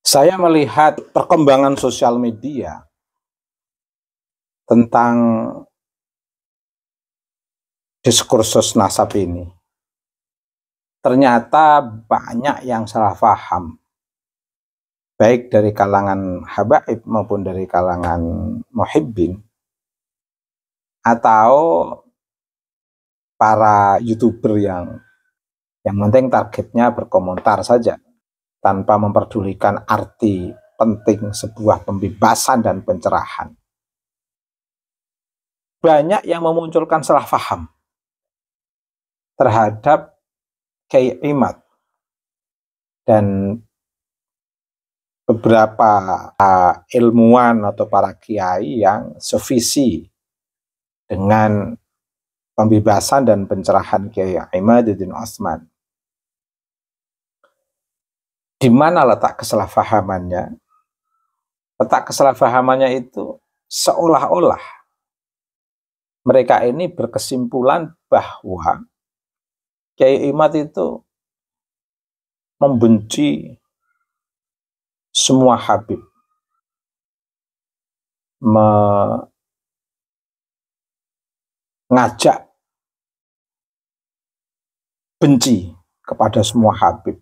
Saya melihat perkembangan sosial media tentang diskursus nasab ini. Ternyata banyak yang salah paham, baik dari kalangan habaib maupun dari kalangan muhibbin, atau para YouTuber yang penting targetnya berkomentar saja, tanpa memperdulikan arti penting sebuah pembebasan dan pencerahan. Banyak yang memunculkan salah paham terhadap Kyai Imad dan beberapa ilmuwan atau para kiai yang sevisi dengan pembebasan dan pencerahan Kyai Imaduddin Utsman. Di mana letak kesalahpahamannya? Letak kesalahpahamannya itu seolah-olah mereka ini berkesimpulan bahwa Kyai Imad itu membenci semua habib, mengajak benci kepada semua habib.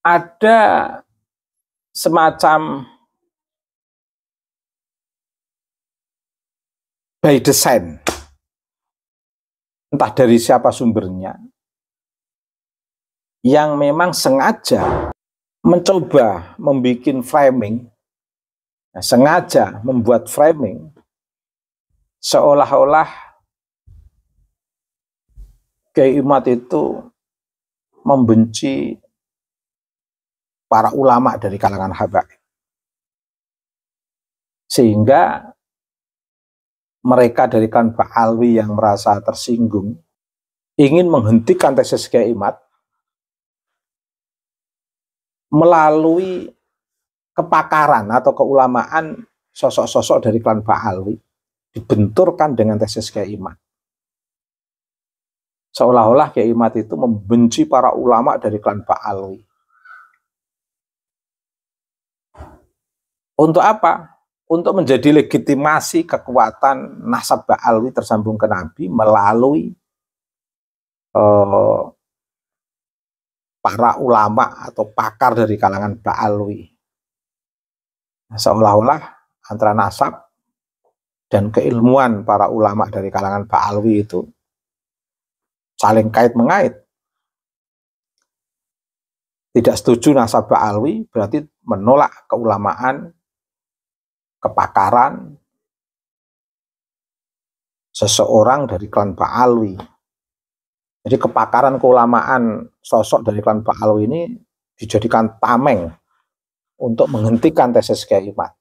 Ada semacam by design, entah dari siapa sumbernya, yang memang sengaja mencoba membuat framing, sengaja membuat framing seolah-olah Kyai Imad itu membenci para ulama dari kalangan habaib, sehingga mereka dari kalangan Ba'alwi yang merasa tersinggung ingin menghentikan tesis Kyai Imad melalui kepakaran atau keulamaan sosok-sosok dari klan Ba'alwi, dibenturkan dengan tesis Kyai Imad. Seolah-olah Kyai Imad itu membenci para ulama dari klan Ba'alwi. Untuk apa? Untuk menjadi legitimasi kekuatan nasab Ba'alwi tersambung ke Nabi melalui para ulama atau pakar dari kalangan Ba'alwi. Seolah-olah antara nasab dan keilmuan para ulama dari kalangan Ba'alwi itu saling kait-mengait. Tidak setuju nasab Ba'alwi berarti menolak keulamaan, kepakaran seseorang dari klan Ba'alwi. Jadi kepakaran keulamaan sosok dari klan Ba'alwi ini dijadikan tameng untuk menghentikan tesis Kyai Imad.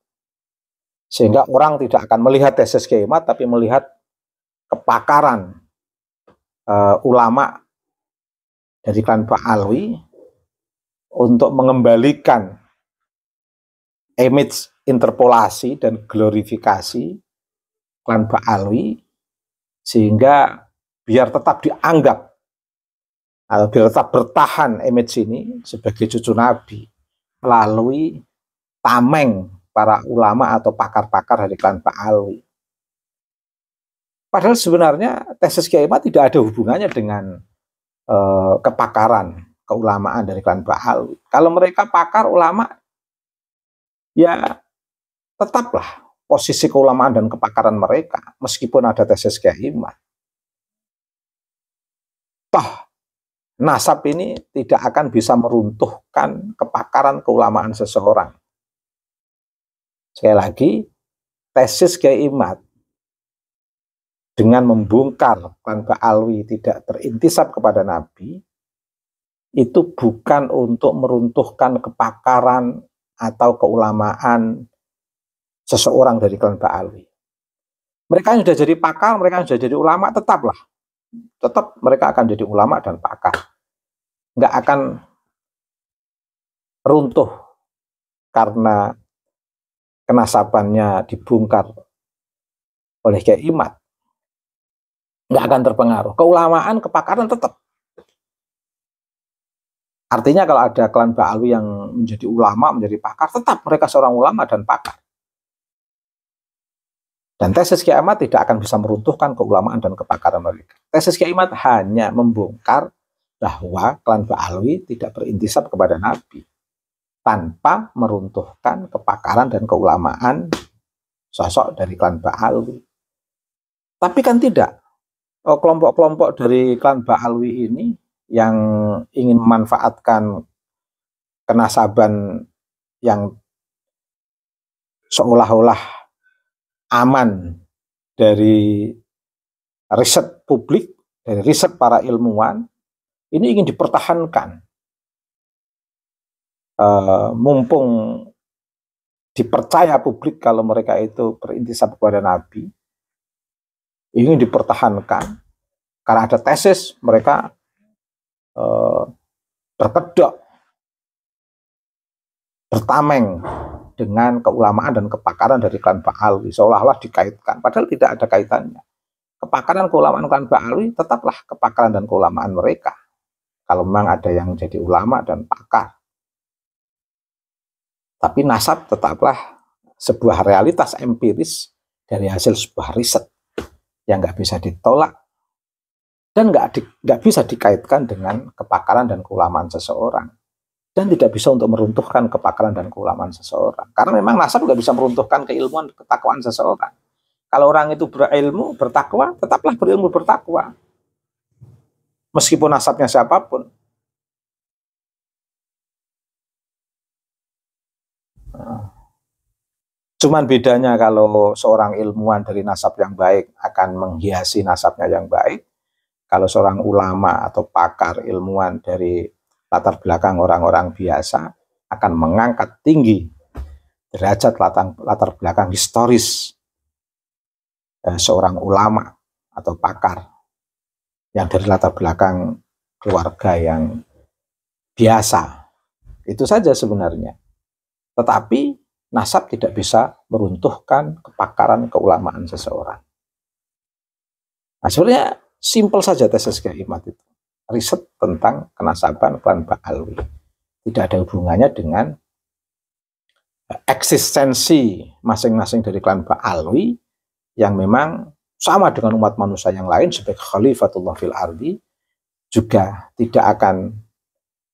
Sehingga orang tidak akan melihat tesis Kyai Imad, tapi melihat kepakaran ulama dari klan Ba'alwi untuk mengembalikan image interpolasi dan glorifikasi klan Ba'alwi, sehingga biar tetap dianggap atau biar tetap bertahan image ini sebagai cucu Nabi melalui tameng para ulama atau pakar-pakar dari klan Ba'alwi. Padahal sebenarnya tesis Kyai Imad tidak ada hubungannya dengan kepakaran keulamaan dari klan Ba'alwi. Kalau mereka pakar ulama, ya tetaplah posisi keulamaan dan kepakaran mereka meskipun ada tesis Kyai Imad. Toh nasab ini tidak akan bisa meruntuhkan kepakaran keulamaan seseorang. Sekali lagi, tesis Kyai Imad dengan membongkar klan Ba'alwi tidak terintisab kepada Nabi, itu bukan untuk meruntuhkan kepakaran atau keulamaan seseorang dari klan Ba'alwi. Mereka yang sudah jadi pakar, mereka yang sudah jadi ulama, tetap mereka akan jadi ulama dan pakar. Nggak akan runtuh karena kenasabannya dibongkar oleh Kyai Imad. Nggak akan terpengaruh. Keulamaan, kepakaran tetap. Artinya kalau ada klan Ba'alwi yang menjadi ulama, menjadi pakar, tetap mereka seorang ulama dan pakar. Dan tesis Kiai Ahmad tidak akan bisa meruntuhkan keulamaan dan kepakaran mereka. Tesis Kiai Ahmad hanya membongkar bahwa klan Ba'alwi tidak berintisab kepada Nabi, tanpa meruntuhkan kepakaran dan keulamaan sosok dari klan Ba'alwi. Tapi kan tidak. Kelompok-kelompok dari klan Ba'alwi ini yang ingin memanfaatkan kenasaban yang seolah-olah aman dari riset publik, dari riset para ilmuwan, ini ingin dipertahankan. Mumpung dipercaya publik kalau mereka itu berintisab kepada Nabi, ingin dipertahankan karena ada tesis mereka berkedok, bertameng dengan keulamaan dan kepakaran dari klan Ba'alwi, seolah-olah dikaitkan, padahal tidak ada kaitannya. Kepakaran keulamaan klan Ba'alwi tetaplah kepakaran dan keulamaan mereka, kalau memang ada yang jadi ulama dan pakar. Tapi nasab tetaplah sebuah realitas empiris dari hasil sebuah riset yang nggak bisa ditolak dan nggak bisa dikaitkan dengan kepakaran dan keulamaan seseorang, dan tidak bisa untuk meruntuhkan kepakaran dan keulamaan seseorang, karena memang nasab nggak bisa meruntuhkan keilmuan, ketakwaan seseorang. Kalau orang itu berilmu, bertakwa, tetaplah berilmu, bertakwa, meskipun nasabnya siapapun. Cuman bedanya kalau seorang ilmuwan dari nasab yang baik akan menghiasi nasabnya yang baik, kalau seorang ulama atau pakar ilmuwan dari latar belakang orang-orang biasa akan mengangkat tinggi derajat latar belakang historis seorang ulama atau pakar yang dari latar belakang keluarga yang biasa. Itu saja sebenarnya. Tetapi nasab tidak bisa meruntuhkan kepakaran keulamaan seseorang. Nah, sebenarnya simpel saja tesis Kiai Ahmad itu. Riset tentang kenasaban klan Ba'alwi. Tidak ada hubungannya dengan eksistensi masing-masing dari klan Ba'alwi yang memang sama dengan umat manusia yang lain sebagai khalifatullah fil ardi, juga tidak akan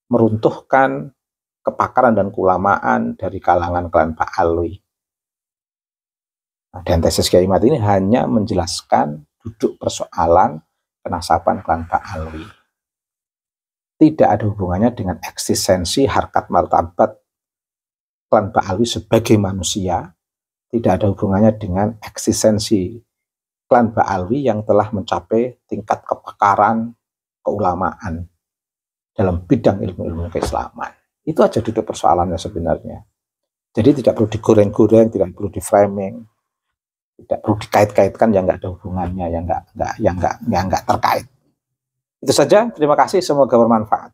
meruntuhkan kepakaran dan keulamaan dari kalangan klan Ba'alwi. Nah, dan tesis Kiai Ahmad ini hanya menjelaskan duduk persoalan kenasaban klan Ba'alwi. Tidak ada hubungannya dengan eksistensi harkat martabat klan Ba'alwi sebagai manusia. Tidak ada hubungannya dengan eksistensi klan Ba'alwi yang telah mencapai tingkat kepakaran keulamaan dalam bidang ilmu-ilmu keislaman. Itu aja duduk persoalannya sebenarnya. Jadi tidak perlu digoreng-goreng, tidak perlu di-framing, tidak perlu dikait-kaitkan yang nggak ada hubungannya, yang nggak terkait. Itu saja, terima kasih, semoga bermanfaat.